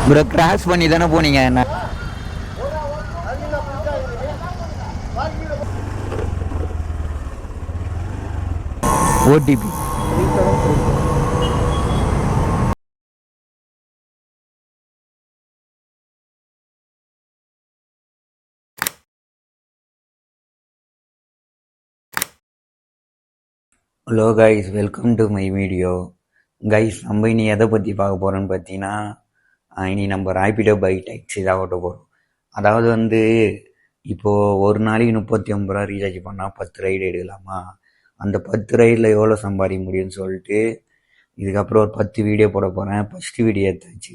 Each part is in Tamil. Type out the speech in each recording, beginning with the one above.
ப்ரோ கிராஸ் பண்ணி தானே போனீங்க என்ன OTP hello guys, welcome to my video. Guys, நம்ம இனி எதை பற்றி பார்க்க போகிறோன்னு பார்த்தீங்கன்னா, இனி நம்ம ரேபிடோ பை டாக்ஸி தான் ஓட்ட போகிறோம். அதாவது வந்து இப்போது ஒரு நாளைக்கு 39 ரூபா ரீசார்ஜ் பண்ணால் 10 ரைடு எடுக்கலாமா? அந்த 10 ரைடில் எவ்வளோ சம்பாதிக்க முடியும்னு சொல்லிட்டு இதுக்கப்புறம் ஒரு 10 வீடியோ போட போகிறேன். ஃபஸ்ட்டு வீடியோ எடுத்தாச்சு.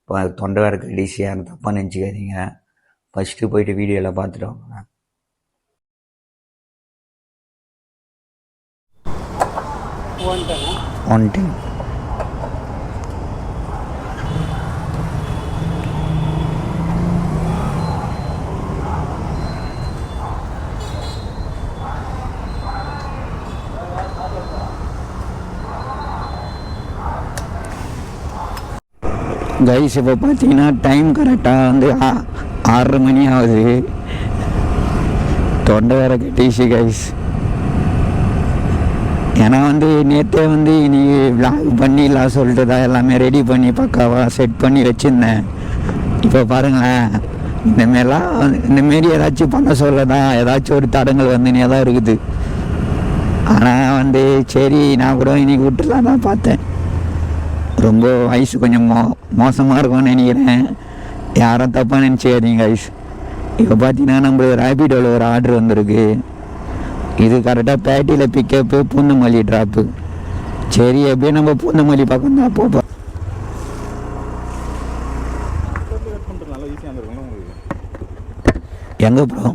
இப்போ தொண்டை வேறு கடைசியாக தப்பாக நினச்சிக்காதீங்க. ஃபஸ்ட்டு போயிட்டு வீடியோவில் பார்த்துட்டு வாங்க. ஒன் டைம் கைஸ், இப்போ பார்த்தீங்கன்னா டைம் கரெக்டாக வந்து 6:30 மணி ஆகுது. தொண்டை வேற கட்டிச்சு கைஸ். ஏன்னா வந்து நேற்றே வந்து இனி விளாக் பண்ணிடலாம் சொல்லிட்டு தான் எல்லாமே ரெடி பண்ணி பக்காவாக செட் பண்ணி வச்சுருந்தேன். இப்போ பாருங்களேன், இந்தமாரி ஏதாச்சும் பண்ண சொல்ல தான் ஏதாச்சும் ஒரு தடங்கள் வந்துனே தான் இருக்குது. ஆனால் வந்து சரி, நான் கூட இன்னைக்கு விட்டுலாம் தான் பார்த்தேன். ரொம்ப வயசு கொஞ்சம் மோசமாக இருக்கும்னு நினைக்கிறேன். யாரும் தப்பாக நினச்சிக்காதீங்க கைஸ். இப்போ பார்த்தீங்கன்னா நம்மளுக்கு ரேபிடோவில் ஒரு ஆர்டர் வந்திருக்கு. இது கரெக்டாக பேட்டியில் பிக்கப்பு, பூந்தமல்லி ட்ராப்பு. சரி, எப்படியே நம்ம பூந்தமல்லி பக்கம் தான் போப்போம். எங்கே ப்ரோ?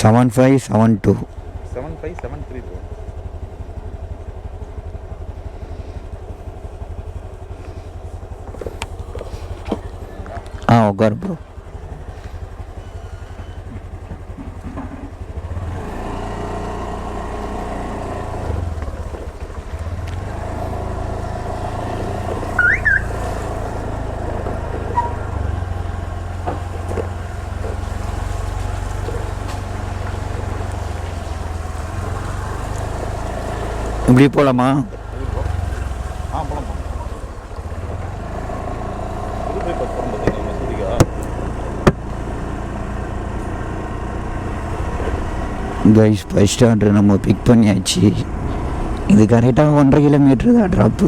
7572 7573 bro. உட்கார் ப்ரோ. இப்படி போகலாமா? கைஸ், ஃபர்ஸ்ட் ஆர்டர் நம்ம பிக் பண்ணியாச்சு. இது கரெக்டாக 1.5 கிலோமீட்டர் தான் ட்ராப்பு.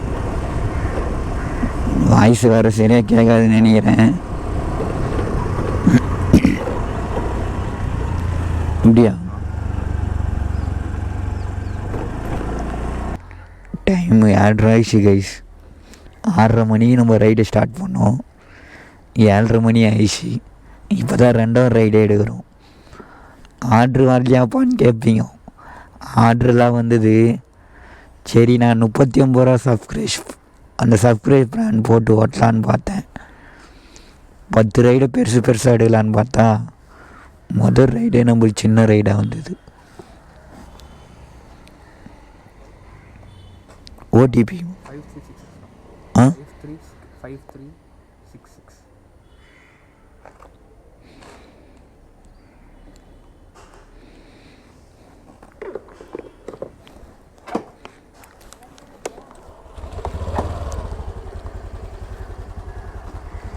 வாய்ஸ் வேறு சரியாக கேட்காதுன்னு நினைக்கிறேன். இப்படியா? டைம் 7:30 ஆயிடுச்சு கைஸ். 6:30 மணிக்கு நம்ம ரைடு ஸ்டார்ட் பண்ணோம். 7:30 மணி ஆயிடுச்சு. இப்போ தான் 2வது ரைடு எடுக்கிறோம். ஆர்ட்ரு வரலையாப்பான்னு கேட்பீங்க. ஆர்டர்லாம் வந்தது. சரி, நான் 39 ரூபா அந்த சப்ஸ்கிரைப் பிளான் போட்டு ஓட்டலான்னு பார்த்தேன். 10 ரைடை பெருசாக எடுக்கலான்னு பார்த்தா முதல் ரைடே நம்மளுக்கு சின்ன ரைடாக வந்தது. ஓடிபி 5366.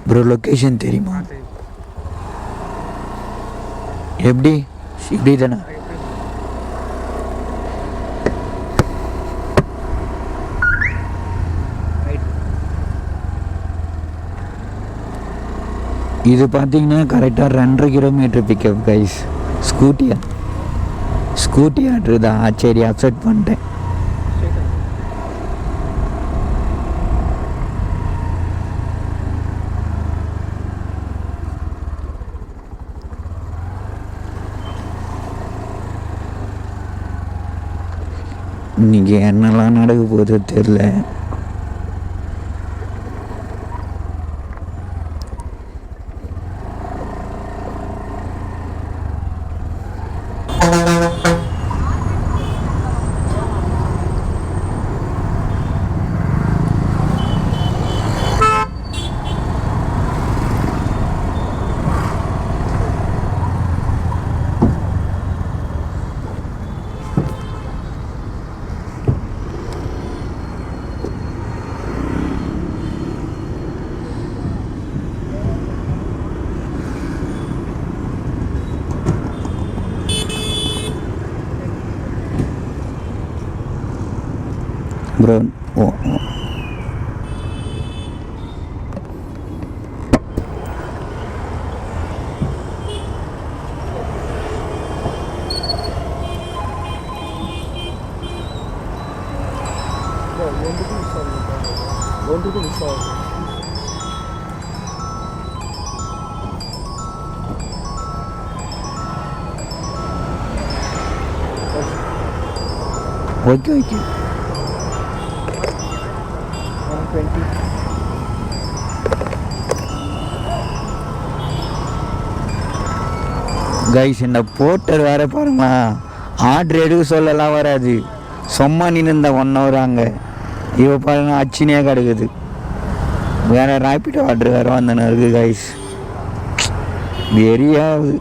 ப்ரோ, லொக்கேஷன் தெரியுமா? எப்படி இப்படி தானே? இது பார்த்தீங்கன்னா கரெக்டாக 2.5 kilometre pickup guys. Scooty order தான். சரி, அக்செப்ட் பண்ணிட்டேன். இன்றைக்கி என்னெல்லாம் நடக்க போகுது தெரில. ப்ரோ ஓ ஒன்றுக்கும் மிஸ் ஆகுது. Okay okay 120. கைஸ் இந்த போர்ட்டர் வேறு பாருங்களா, ஆர்டர் எடுக்க சொல்லலாம் வராது, சும்மா நின்று இந்த 1 ஹவர் அங்கே இவ பாருங்க அச்சினியாக கிடக்குது. வேறு ரேப்பிடோ ஆர்டர் வேறு வந்தன இருக்குது கைஸ், வெறியாகுது.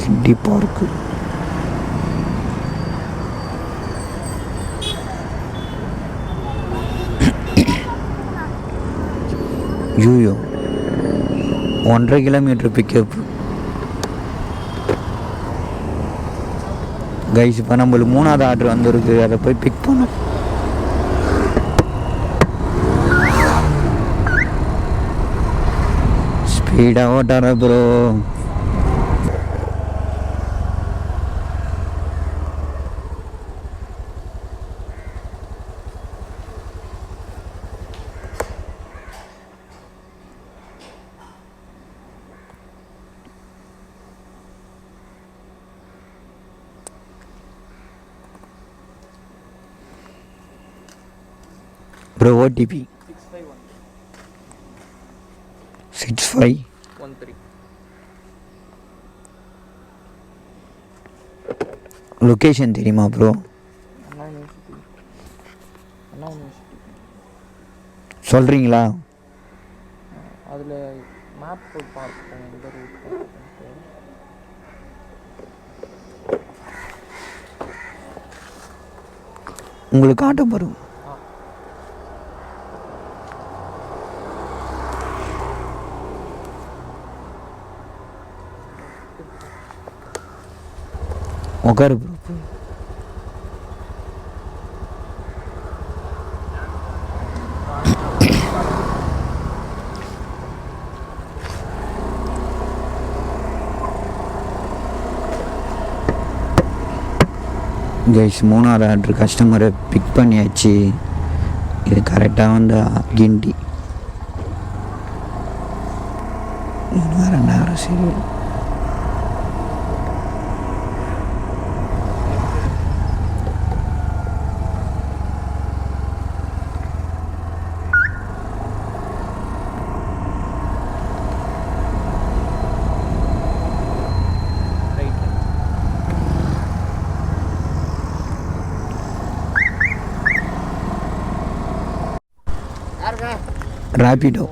கிண்டி பார்க்கு யூயோ 1.5 கிலோமீட்டர் பிக்கப் கைஸ். இப்போ நம்மளுக்கு 3வது ஆர்டர் வந்துருக்கு, அதை போய் பிக் பண்ணோம். ஸ்பீடாக ஓட்டார ப்ரோ. Bro OTP 6513. லொக்கேஷன் தெரியுமா ப்ரோ? அண்ணா யூனிவர்சிட்டி. சொல்கிறீங்களா? அதில் மேப் போட்டு பார்ப்போம் எந்த ரூட். உங்களுக்கு ஆட்டம் வரும். உட்காரு ப்ரோ. கைஸ் 3வது ஆர்டர் கஸ்டமரை பிக் பண்ணியாச்சு. இது கரெக்டாக வந்து கிண்டி வேறு 2 ஹவர் சீரியல். ரேப்பிடோ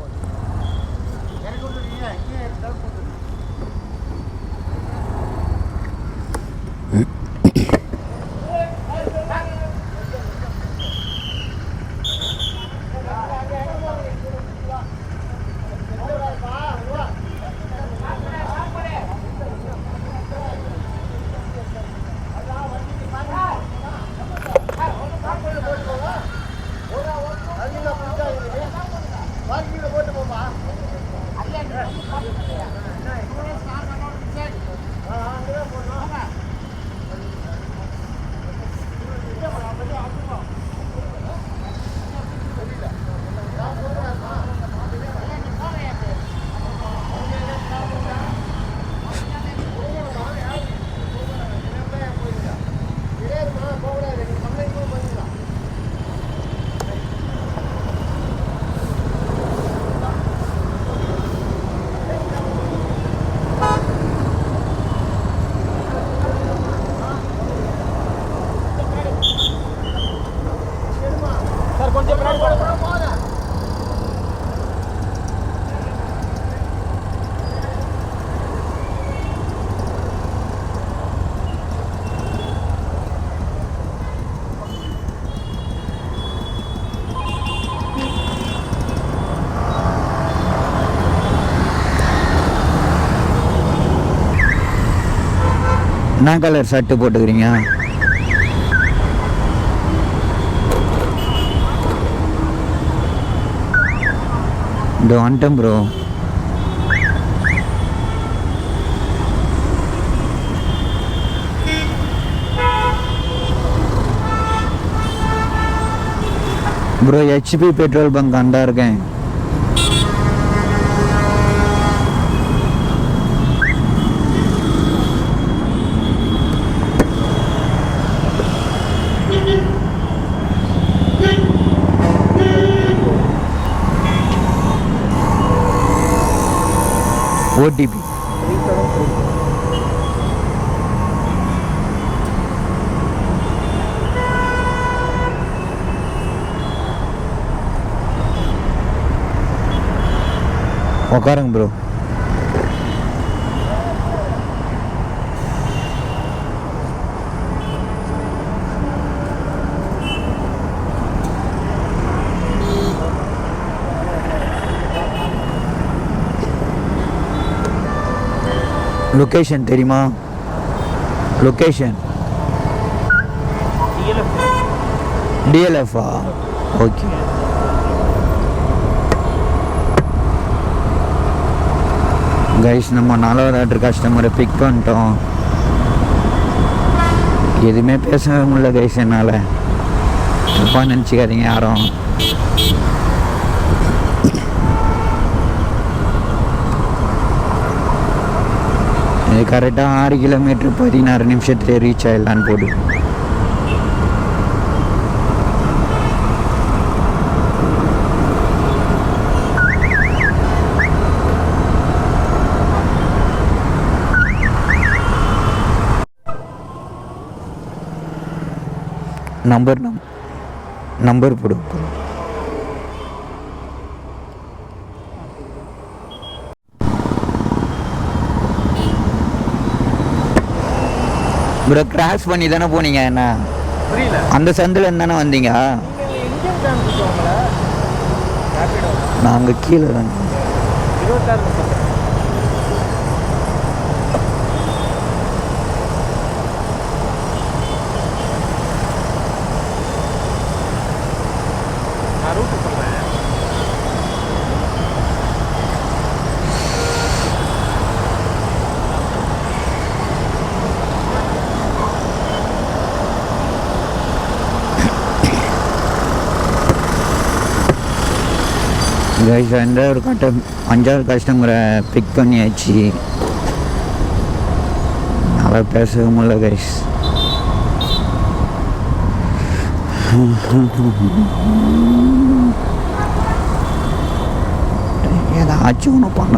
போட்டு என்ன கலர் ஷர்ட்டு போட்டுக்கிறீங்க? இந்த வந்துட்டேன் bro. Bro HP petrol bunk அண்டா இருக்கேன். ஓடிபி 373. உட்காருங்க ப்ரோ. லொக்கேஷன் தெரியுமா? லொக்கேஷன் டிஎல்எஃபா? ஓகே. கைஸ் நம்ம 4வது ஆர்டர் கஸ்டமரை பிக் பண்ணிட்டோம். எதுவுமே பேசவே முடியல கைஸ் என்னால். தப்பாக நினச்சிக்காதீங்க யாரும். இது கரெக்டாக 6 கிலோமீட்டர் 16 நிமிஷத்துல ரீச் ஆகிடலான்னு போடு. நம்பர் போடு. ப்ரோ கிராஸ் பண்ணி தானே போனீங்க? என்ன புரியல. அந்த சந்தில் தானே வந்தீங்க? இந்தியன் காமிச்சிட்டோங்களா? ரேபிடோ நாங்கள் கீழே தான். 26 நான் ரூட்டு சொல்கிறேன். கைஸ் ஒரு 5வது கஸ்டமரை பிக் பண்ணியாச்சு. நல்லா பேசவே முடியல கைஸ். ஏதாச்சும் ஒன்று பண்ண,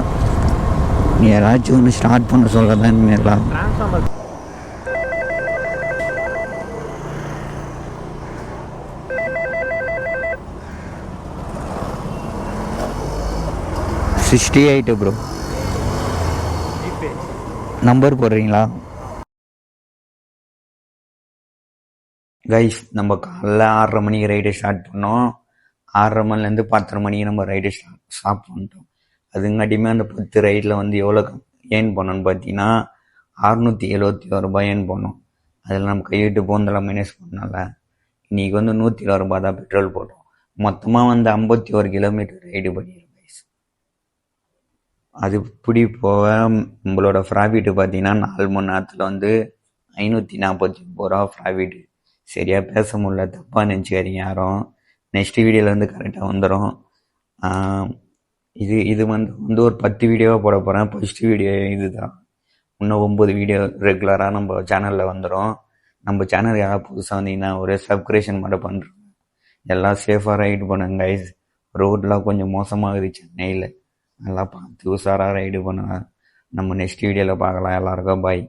ஏதாச்சும் ஒன்று ஸ்டார்ட் பண்ண சொல்ல தான் எல்லாம். Transformer 68 bro. ஜிபே நம்பர் போடுறீங்களா? கைஸ் நம்ம காலைல 6:30 மணிக்கு ரைடு ஸ்டார்ட் பண்ணோம். 6:30 மணிலேருந்து 10:30 மணிக்கு நம்ம ரைடு ஸ்டாப் பண்ணிட்டோம். அதுங்காட்டியுமே அந்த 10 ரைடில் வந்து எவ்வளோ ஏர்ன் பண்ணோன்னு பார்த்தீங்கன்னா 671 ரூபாய் ஏர்ன் பண்ணோம். அதில் நம்ம கைவிட்டு போந்தெல்லாம் மைனஸ் பண்ணால இன்றைக்கி வந்து 120 ரூபாய் தான் பெட்ரோல் போட்டோம். மொத்தமாக வந்து 51 கிலோமீட்டர் ரைடு பண்ணிடுறோம் கைஸ். அது இப்படி போக நம்மளோட ப்ராஃபிட்டு பார்த்தீங்கன்னா 4 மணி நேரத்தில் வந்து 549 ரூபா ப்ராஃபிட்டு. சரியாக பேச முடியல, தப்பாக நினச்சிக்காதீங்க யாரும். நெக்ஸ்ட் வீடியோவில் வந்து கரெக்டாக வந்துடும். இது வந்து ஒரு 10 வீடியோவாக போட போகிறேன். ஃபஸ்ட்டு வீடியோ இது தான். இன்னும் 9 வீடியோ ரெகுலராக நம்ம சேனலில் வந்துடும். நம்ம சேனல் யாராவது புதுசாக வந்தீங்கன்னா ஒரு சப்ஸ்கிரிப்ஷன் மட்டும் பண்ணுறோம். எல்லாம் சேஃபாக ரைடு பண்ணுங்க கைஸ். ரோடெலாம் கொஞ்சம் மோசமாகுது சென்னையில். நல்லா பார்த்து உஷாராக ரைடு பண்ணுங்க. நம்ம நெக்ஸ்ட் வீடியோவில் பார்க்கலாம். எல்லாருக்கும் பாய்.